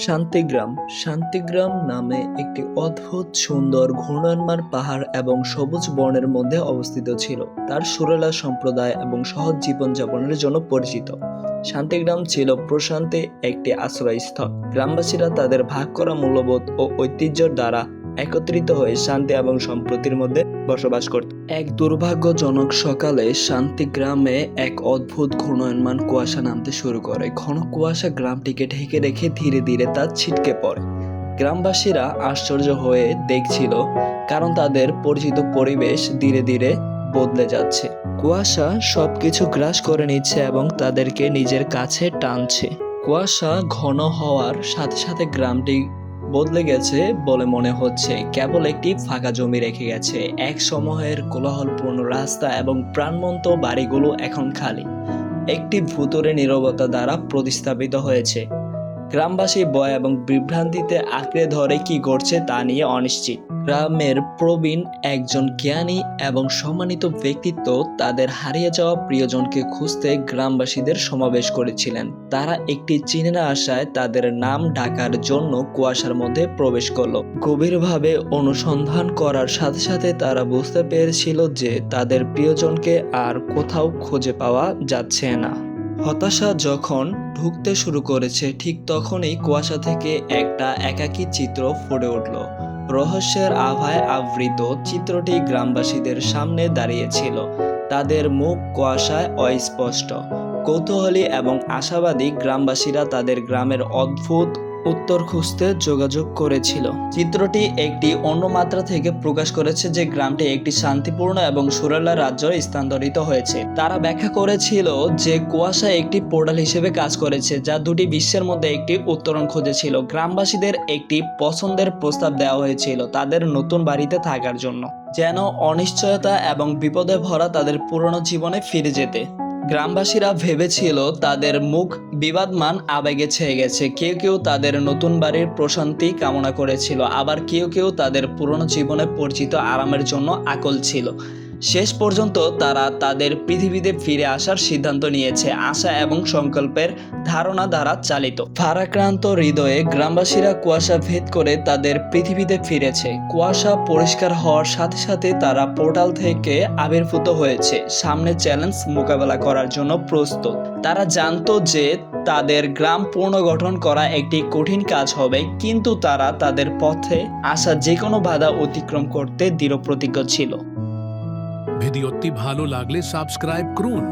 শান্তিগ্রাম শান্তিগ্রাম নামে একটি অদ্ভুত সুন্দর ঘূর্ণায়মান পাহাড় এবং সবুজ বনের মধ্যে অবস্থিত ছিল। তার সুরেলা সম্প্রদায় এবং সহজ জীবনযাপনের জন্য পরিচিত। শান্তিগ্রাম ছিল প্রশান্তি একটি আশ্রয়স্থল। গ্রামবাসীরা তাদের ভাগ করা মূল্যবোধ ও ঐতিহ্যের দ্বারা একত্রিত হয়ে শান্তি এবং সম্প্রীতির মধ্যে বসবাস করত। এক দুর্ভাগ্যজনক সকালে শান্তিগ্রামে এক অদ্ভুত ঘূর্ণায়মান কুয়াশা নামতে শুরু করে। ঘন কুয়াশা গ্রামটিকে ঢেকে রেখে ধীরে ধীরে তা ছিটকে পড়ে। গ্রামবাসীরা আশ্চর্য হয়ে দেখছিল, কারণ তাদের পরিচিত পরিবেশ ধীরে ধীরে বদলে যাচ্ছে। কুয়াশা সবকিছু গ্রাস করে নিচ্ছে এবং তাদেরকে নিজের কাছে টানছে। কুয়াশা ঘন হওয়ার সাথে সাথে গ্রামটি বদলে গেছে বলে মনে হচ্ছে। কেবল একটি ফাঁকা জমি রেখে গেছে। এক সময়ের কোলাহলপূর্ণ রাস্তা এবং প্রাণবন্ত বাড়িগুলো এখন খালি। একটি ভুতুড়ে নীরবতা দ্বারা প্রতিস্থাপিত হয়েছে। গ্রামবাসী ভয় এবং বিভ্রান্তিতে আঁকড়ে ধরে কি ঘটছে তা নিয়ে অনিশ্চিত। গ্রামের প্রবীণ একজন জ্ঞানী এবং সম্মানিত ব্যক্তিত্ব তাদের হারিয়ে যাওয়া প্রিয়জনকে খুঁজতে গ্রামবাসীদের সমাবেশ করেছিলেন। তারা একটি চিহ্নের আশায় তাদের নাম ডাকার জন্য কুয়াশার মধ্যে প্রবেশ করলো। গভীরভাবে অনুসন্ধান করার সাথে সাথে তারা বুঝতে পেরেছিল যে তাদের প্রিয়জনকে আর কোথাও খুঁজে পাওয়া যাচ্ছে না। হতাশা যখন ঢুকতে শুরু করেছে, ঠিক তখনই কুয়াশা থেকে একটা একাকী চিত্র ফুটে উঠল। রহস্যের আভায় আবৃত চিত্রটি গ্রামবাসীদের সামনে দাঁড়িয়েছিল। তাদের মুখ কুয়াশায় অস্পষ্ট। কৌতূহলী এবং আশাবাদী গ্রামবাসীরা তাদের গ্রামের অদ্ভুত উত্তর খুঁজতে যোগাযোগ করেছিল। চিত্রটি একটি অন্য মাত্রা থেকে প্রকাশ করেছে যে গ্রামটি একটি শান্তিপূর্ণ এবং সুরেলা রাজ্যে স্থানান্তরিত হয়েছে। তারা ব্যাখ্যা করেছিল যে কুয়াশা একটি পোর্টাল হিসেবে কাজ করেছে, যা দুটি বিশ্বের মধ্যে একটি উত্তরণ খুঁজেছিল। গ্রামবাসীদের একটি পছন্দের প্রস্তাব দেওয়া হয়েছিল তাদের নতুন বাড়িতে থাকার জন্য, যেন অনিশ্চয়তা এবং বিপদে ভরা তাদের পুরনো জীবনে ফিরে যেতে। গ্রামবাসীরা ভেবেছিল তাদের মুখ বিবাদমান আবেগে ছেয়ে গেছে। কেউ কেউ তাদের নতুন বাড়ির প্রশান্তি কামনা করেছিল, আবার কেউ কেউ তাদের পুরনো জীবনে পরিচিত আরামের জন্য আকুল ছিল। শেষ পর্যন্ত তারা তাদের পৃথিবীতে ফিরে আসার সিদ্ধান্ত নিয়েছে, আশা এবং সংকল্পের ধারণা দ্বারা চালিত। ভারাক্রান্ত হৃদয়ে গ্রামবাসীরা কুয়াশা ভেদ করে তাদের পৃথিবীতে ফিরেছে। কুয়াশা পরিষ্কার হওয়ার সাথে সাথে তারা পোর্টাল থেকে আবির্ভূত হয়েছে, সামনে চ্যালেঞ্জ মোকাবেলা করার জন্য প্রস্তুত। তারা জানতো যে তাদের গ্রাম পুনর্গঠন করা একটি কঠিন কাজ হবে, কিন্তু তারা তাদের পথে আসা যে কোনো বাধা অতিক্রম করতে দৃঢ়প্রতিজ্ঞ ছিল। ভিডিওটি ভালো লাগলে সাবস্ক্রাইব করুন।